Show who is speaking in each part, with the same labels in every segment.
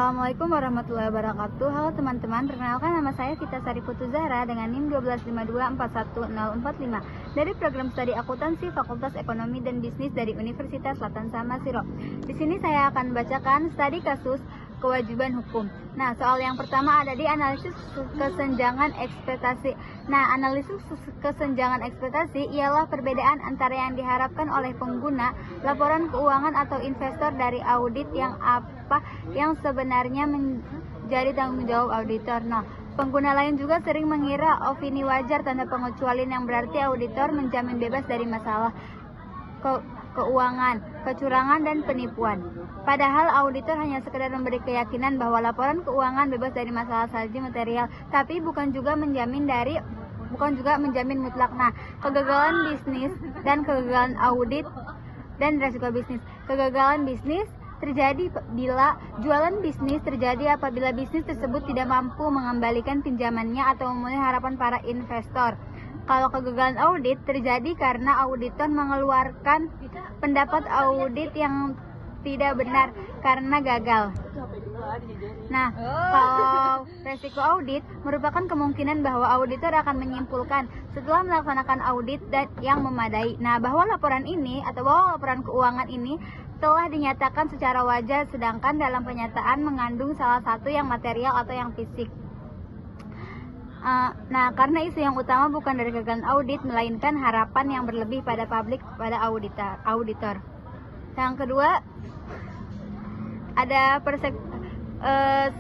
Speaker 1: Assalamualaikum warahmatullahi wabarakatuh. Halo teman-teman, perkenalkan nama saya Vita Sari Putu Zahra dengan NIM 125241045 dari program studi akuntansi Fakultas Ekonomi dan Bisnis dari Universitas Selatan Samasiro. Di sini saya akan membacakan studi kasus kewajiban hukum. Nah, soal yang pertama ada di analisis kesenjangan ekspektasi. Nah, analisis kesenjangan ekspektasi ialah perbedaan antara yang diharapkan oleh pengguna laporan keuangan atau investor dari audit yang sebenarnya menjadi tanggung jawab auditor. Nah, pengguna lain juga sering mengira opini wajar tanda pengecualian yang berarti auditor menjamin bebas dari masalah keuangan, kecurangan, dan penipuan. Padahal auditor hanya sekedar memberi keyakinan bahwa laporan keuangan bebas dari masalah salji material, tapi bukan juga menjamin mutlak. Nah, kegagalan bisnis dan kegagalan audit dan risiko bisnis. Kegagalan bisnis terjadi bila jualan bisnis terjadi apabila bisnis tersebut tidak mampu mengembalikan pinjamannya atau memenuhi harapan para investor. Kalau kegagalan audit terjadi karena auditor mengeluarkan pendapat audit yang tidak benar karena gagal. Nah, kalau resiko audit merupakan kemungkinan bahwa auditor akan menyimpulkan setelah melaksanakan audit yang memadai, bahwa laporan keuangan ini telah dinyatakan secara wajar, sedangkan dalam kenyataan mengandung salah satu yang material atau yang fisik. Nah, karena isu yang utama bukan dari kegagalan audit, melainkan harapan yang berlebih pada publik pada auditor. Yang kedua, ada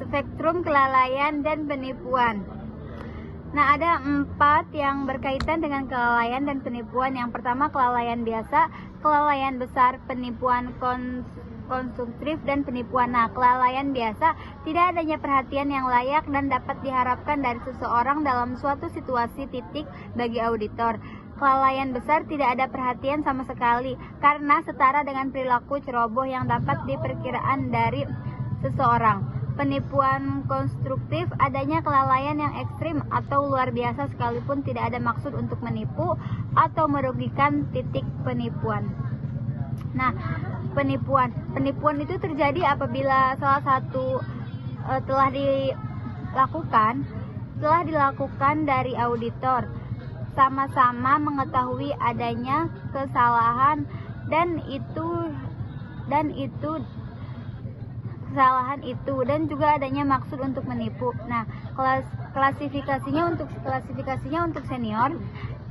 Speaker 1: spektrum kelalaian dan penipuan. Nah, ada 4 yang berkaitan dengan kelalaian dan penipuan. Yang pertama, kelalaian biasa, kelalaian besar, penipuan konstruktif, dan penipuan. Nah, kelalaian biasa, tidak adanya perhatian yang layak dan dapat diharapkan dari seseorang dalam suatu situasi titik bagi auditor. Kelalaian besar, tidak ada perhatian sama sekali karena setara dengan perilaku ceroboh yang dapat diperkiraan dari seseorang. Penipuan konstruktif, adanya kelalaian yang ekstrim atau luar biasa sekalipun tidak ada maksud untuk menipu atau merugikan titik penipuan. Nah, penipuan itu terjadi apabila salah satu telah dilakukan dari auditor, sama-sama mengetahui adanya kesalahan dan juga adanya maksud untuk menipu. Nah, klasifikasinya untuk senior,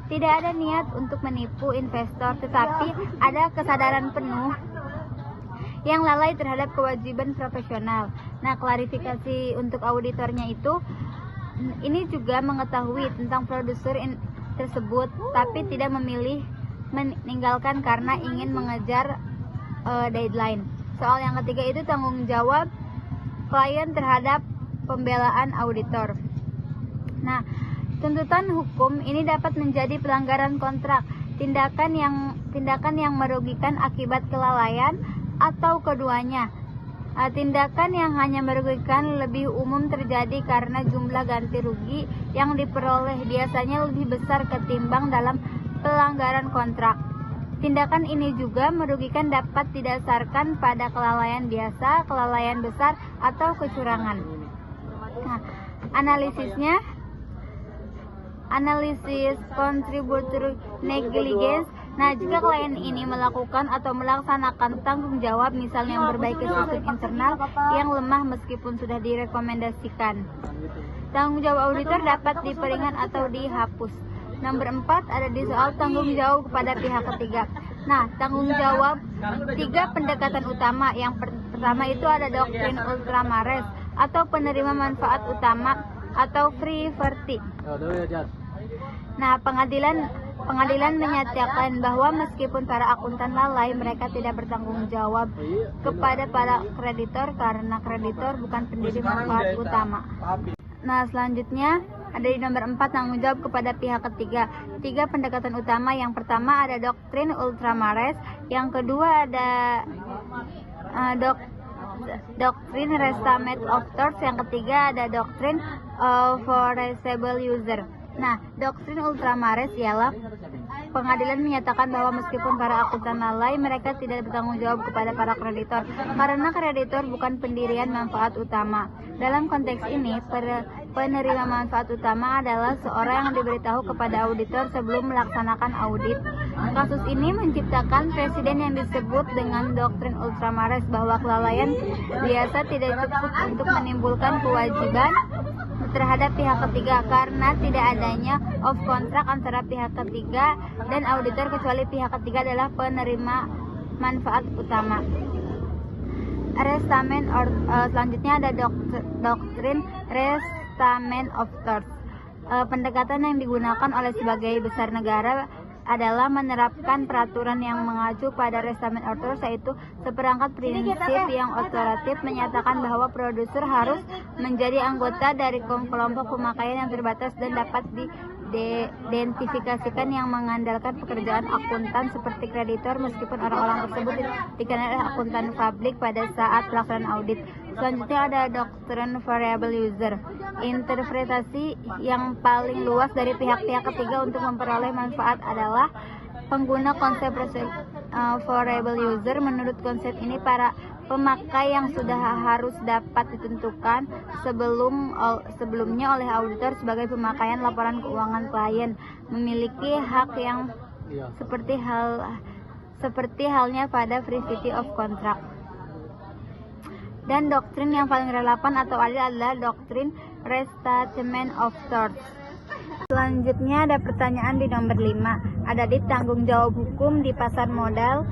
Speaker 1: tidak ada niat untuk menipu investor, tetapi ada kesadaran penuh yang lalai terhadap kewajiban profesional. Nah, klarifikasi untuk auditornya ini juga mengetahui tentang prosedur tersebut, tapi tidak memilih meninggalkan karena ingin mengejar deadline. Soal yang ketiga itu tanggung jawab klien terhadap pembelaan auditor. Nah, tuntutan hukum ini dapat menjadi pelanggaran kontrak, tindakan yang merugikan akibat kelalaian atau keduanya. Tindakan yang hanya merugikan lebih umum terjadi karena jumlah ganti rugi yang diperoleh biasanya lebih besar ketimbang dalam pelanggaran kontrak. Tindakan ini juga merugikan dapat didasarkan pada kelalaian biasa, kelalaian besar, atau kecurangan. Nah, analisis contributor negligence. Nah, jika klien ini melakukan atau melaksanakan tanggung jawab, misalnya memperbaiki sistem internal yang lemah meskipun sudah direkomendasikan, tanggung jawab auditor dapat diperingan atau dihapus. Nomor 4 ada di soal tanggung jawab kepada pihak ketiga. Nah, tanggung jawab 3 pendekatan utama. Yang pertama itu ada doktrin ultramares atau penerima manfaat utama atau free party. Nah, pengadilan menyatakan bahwa meskipun para akuntan lalai, mereka tidak bertanggung jawab kepada para kreditor karena kreditor bukan pendiri manfaat utama. Nah, selanjutnya ada di nomor 4 tanggung jawab kepada pihak ketiga. 3 pendekatan utama. Yang pertama ada doktrin ultramares, yang kedua ada doktrin restatement of torts, yang ketiga ada doktrin foreseeable user. Nah, doktrin ultramares ialah Pengadilan menyatakan bahwa meskipun para akuntan lalai, mereka tidak bertanggung jawab kepada para kreditor karena kreditor bukan pendirian manfaat utama. Dalam konteks ini, penerima manfaat utama adalah seorang yang diberitahu kepada auditor sebelum melaksanakan audit. Kasus ini menciptakan presiden yang disebut dengan doktrin ultramares bahwa kelalaian biasa tidak cukup untuk menimbulkan kewajiban terhadap pihak ketiga karena tidak adanya off kontrak antara pihak ketiga dan auditor kecuali pihak ketiga adalah penerima manfaat utama. Selanjutnya ada doktrin restatement of torts. Pendekatan yang digunakan oleh sebagai besar negara adalah menerapkan peraturan yang mengacu pada restatement of torts, yaitu seperangkat prinsip yang otoratif menyatakan bahwa produser harus menjadi anggota dari kelompok pemakaian yang terbatas dan dapat diidentifikasikan yang mengandalkan pekerjaan akuntan seperti kreditor meskipun orang-orang tersebut dikenal oleh akuntan publik pada saat pelaksanaan audit. Selanjutnya ada doktrin variable user. Interpretasi yang paling luas dari pihak-pihak ketiga untuk memperoleh manfaat adalah pengguna konsep variable user. Menurut konsep ini, para pemakai yang sudah harus dapat ditentukan sebelumnya oleh auditor sebagai pemakaian laporan keuangan klien memiliki hak yang seperti halnya pada privity of contract. Dan doktrin yang paling relevan atau adil adalah doktrin restatement of torts. Selanjutnya ada pertanyaan di nomor 5. Ada di tanggung jawab hukum di pasar modal.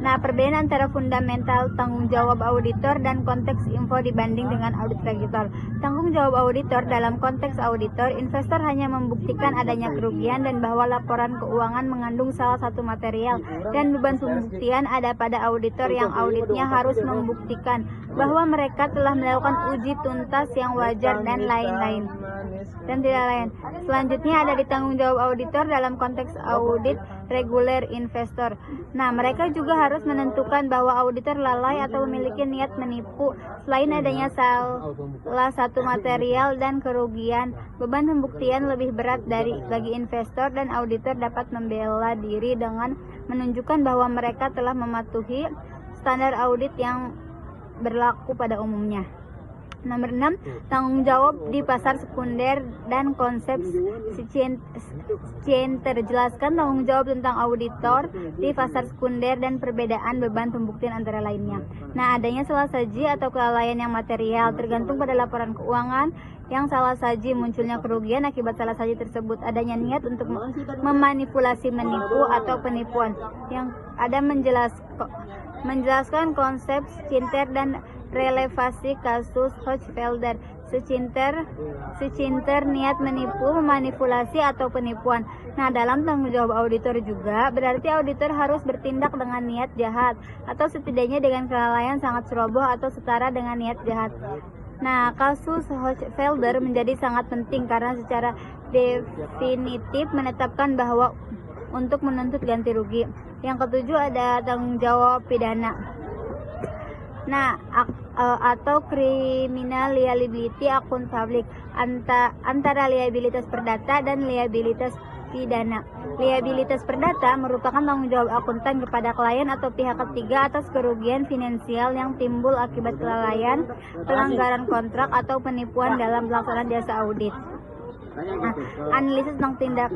Speaker 1: Nah, perbedaan antara fundamental tanggung jawab auditor dan konteks info dibanding dengan audit kreditor. Tanggung jawab auditor dalam konteks auditor, investor hanya membuktikan adanya kerugian dan bahwa laporan keuangan mengandung salah satu material, dan beban pembuktian ada pada auditor yang auditnya harus membuktikan bahwa mereka telah melakukan uji tuntas yang wajar dan lain-lain. Selanjutnya ada di tanggung jawab auditor dalam konteks audit reguler investor. Nah, mereka juga harus menentukan bahwa auditor lalai atau memiliki niat menipu. Selain adanya salah satu material dan kerugian, beban pembuktian lebih berat bagi investor, dan auditor dapat membela diri dengan menunjukkan bahwa mereka telah mematuhi standar audit yang berlaku pada umumnya. Nomor 6, tanggung jawab di pasar sekunder dan konsep Scienter. Jelaskan tanggung jawab tentang auditor di pasar sekunder dan perbedaan beban pembuktian antara lainnya. Nah, adanya salah saji atau kelalaian yang material tergantung pada laporan keuangan yang salah saji, munculnya kerugian akibat salah saji tersebut, adanya niat untuk memanipulasi, menipu atau penipuan. Yang ada menjelaskan konsep Scienter dan relevasi kasus Hochfelder. Scienter niat menipu, memanipulasi atau penipuan. Nah, dalam tanggung jawab auditor juga berarti auditor harus bertindak dengan niat jahat atau setidaknya dengan kelalaian sangat ceroboh atau setara dengan niat jahat. Nah, kasus Hochfelder menjadi sangat penting karena secara definitif menetapkan bahwa untuk menuntut ganti rugi. Yang ketujuh ada tanggung jawab pidana. Nah, atau criminal liability akun publik, antara liabilitas perdata dan liabilitas pidana. Liabilitas perdata merupakan tanggung jawab akuntan kepada klien atau pihak ketiga atas kerugian finansial yang timbul akibat kelalaian, pelanggaran kontrak atau penipuan dalam pelaksanaan jasa audit. Nah, analisis tentang tindak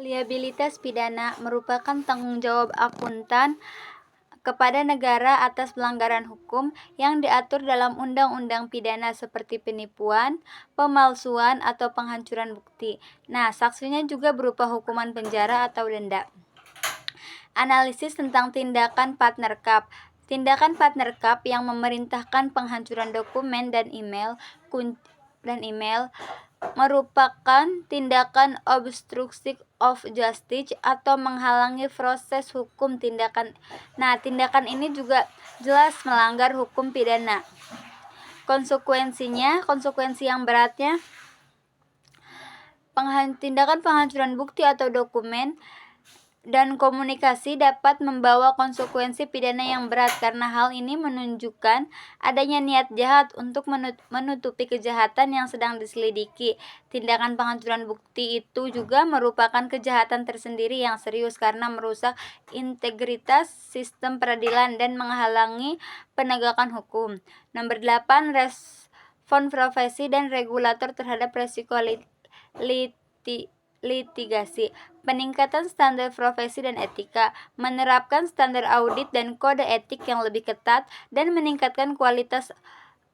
Speaker 1: liabilitas pidana merupakan tanggung jawab akuntan kepada negara atas pelanggaran hukum yang diatur dalam undang-undang pidana seperti penipuan, pemalsuan, atau penghancuran bukti. Nah, sanksinya juga berupa hukuman penjara atau denda. Analisis tentang tindakan partner cup. Tindakan partner cup yang memerintahkan penghancuran dokumen dan email merupakan tindakan obstruction of justice atau menghalangi proses hukum. Tindakan ini juga jelas melanggar hukum pidana. Konsekuensi yang beratnya, tindakan penghancuran bukti atau dokumen dan komunikasi dapat membawa konsekuensi pidana yang berat karena hal ini menunjukkan adanya niat jahat untuk menutupi kejahatan yang sedang diselidiki. Tindakan penghancuran bukti itu juga merupakan kejahatan tersendiri yang serius karena merusak integritas sistem peradilan dan menghalangi penegakan hukum. Nomor 8, respon profesi dan regulator terhadap resiko litigasi. Peningkatan standar profesi dan etika, menerapkan standar audit dan kode etik yang lebih ketat, dan meningkatkan kualitas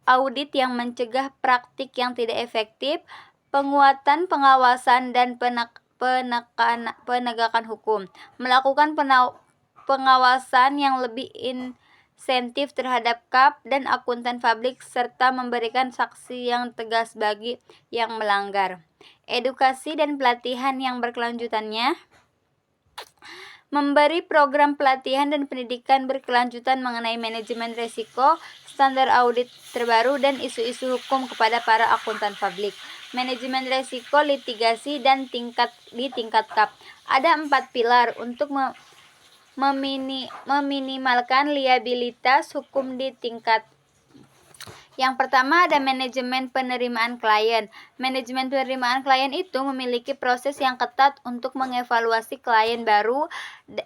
Speaker 1: audit yang mencegah praktik yang tidak efektif, penguatan pengawasan dan penegakan hukum, melakukan pengawasan yang lebih insentif terhadap KAP dan akuntan publik, serta memberikan sanksi yang tegas bagi yang melanggar. Edukasi dan pelatihan yang berkelanjutannya, memberi program pelatihan dan pendidikan berkelanjutan mengenai manajemen risiko, standar audit terbaru, dan isu-isu hukum kepada para akuntan publik. Manajemen risiko litigasi dan tingkat KAP. Ada 4 pilar untuk meminimalkan liabilitas hukum di tingkat. Yang pertama ada manajemen penerimaan klien. Manajemen penerimaan klien itu memiliki proses yang ketat untuk mengevaluasi klien baru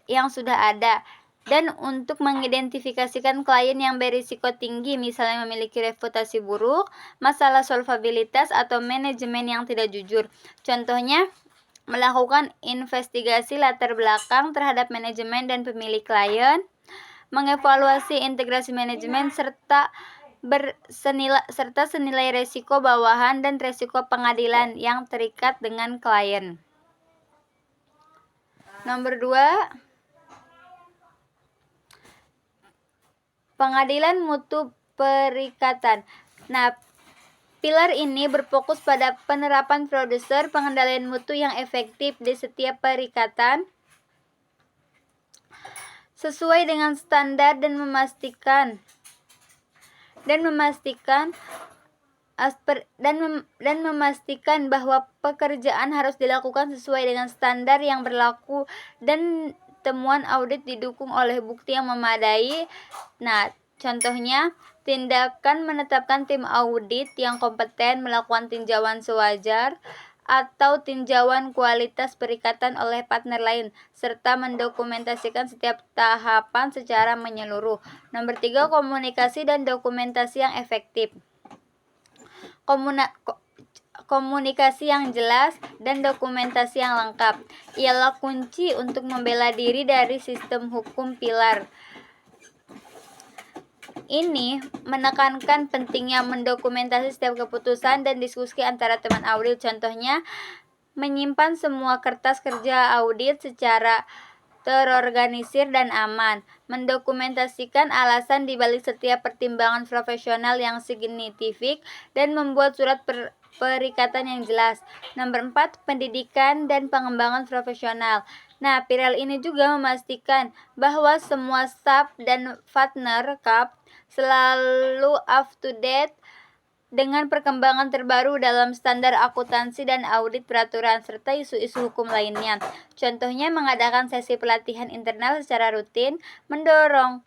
Speaker 1: yang sudah ada dan untuk mengidentifikasikan klien yang berisiko tinggi, misalnya memiliki reputasi buruk, masalah solvabilitas, atau manajemen yang tidak jujur. Contohnya, melakukan investigasi latar belakang terhadap manajemen dan pemilik klien, mengevaluasi integrasi manajemen, serta senilai resiko bawahan dan resiko pengadilan yang terikat dengan klien. Nomor 2, pengadilan mutu perikatan. Nah, pilar ini berfokus pada penerapan prosedur pengendalian mutu yang efektif di setiap perikatan sesuai dengan standar dan memastikan bahwa pekerjaan harus dilakukan sesuai dengan standar yang berlaku dan temuan audit didukung oleh bukti yang memadai. Nah, contohnya, tindakan menetapkan tim audit yang kompeten, melakukan tinjauan sewajar atau tinjauan kualitas perikatan oleh partner lain, serta mendokumentasikan setiap tahapan secara menyeluruh. Nomor 3, komunikasi dan dokumentasi yang efektif. Komunikasi yang jelas dan dokumentasi yang lengkap ialah kunci untuk membela diri dari sistem hukum pilar. Ini menekankan pentingnya mendokumentasi setiap keputusan dan diskusi antara teman audit. Contohnya, menyimpan semua kertas kerja audit secara terorganisir dan aman, mendokumentasikan alasan di balik setiap pertimbangan profesional yang signifik, dan membuat surat perikatan yang jelas. Nomor 4, pendidikan dan pengembangan profesional. Nah, pilar ini juga memastikan bahwa semua staf dan partner KAP selalu up to date dengan perkembangan terbaru dalam standar akuntansi dan audit peraturan, serta isu-isu hukum lainnya. Contohnya, mengadakan sesi pelatihan internal secara rutin, mendorong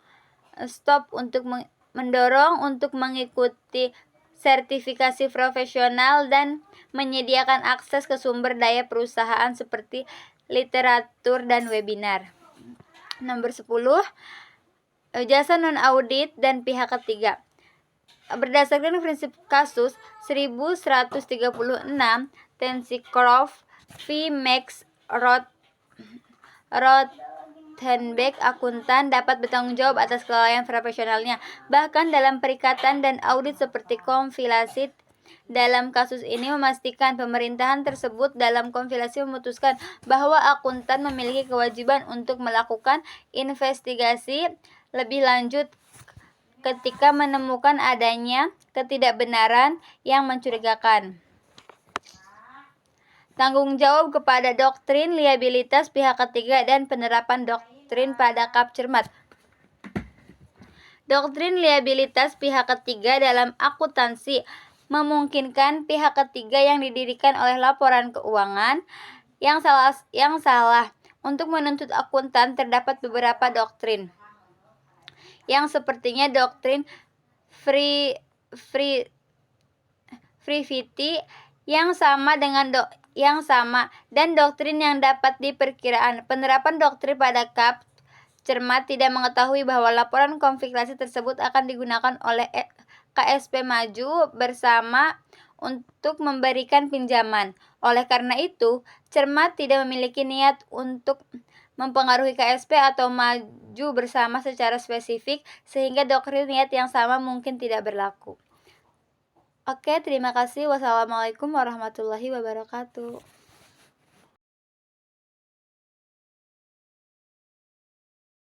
Speaker 1: untuk mengikuti sertifikasi profesional, dan menyediakan akses ke sumber daya perusahaan seperti literatur dan webinar. Nomor 10, jasa non-audit dan pihak ketiga. Berdasarkan prinsip kasus 1136 Tencroft v. Max Rothenberg, akuntan dapat bertanggung jawab atas kelalaian profesionalnya, bahkan dalam perikatan dan audit seperti konfilasi. Dalam kasus ini memastikan pemerintahan tersebut dalam konfilasi memutuskan bahwa akuntan memiliki kewajiban untuk melakukan investigasi lebih lanjut ketika menemukan adanya ketidakbenaran yang mencurigakan. Tanggung jawab kepada doktrin liabilitas pihak ketiga dan penerapan doktrin pada KAP cermat. Doktrin liabilitas pihak ketiga dalam akuntansi memungkinkan pihak ketiga yang didirikan oleh laporan keuangan yang salah Untuk menuntut akuntan terdapat beberapa doktrin yang sepertinya doktrin Frivity yang sama dan doktrin yang dapat diperkirakan. Penerapan doktrin pada KAP cermat tidak mengetahui bahwa laporan konfigurasi tersebut akan digunakan oleh KSP Maju bersama untuk memberikan pinjaman. Oleh karena itu, cermat tidak memiliki niat untuk mempengaruhi KSP atau Maju bersama secara spesifik, sehingga doktrin niat yang sama mungkin tidak berlaku. Oke, terima kasih. Wassalamualaikum warahmatullahi wabarakatuh.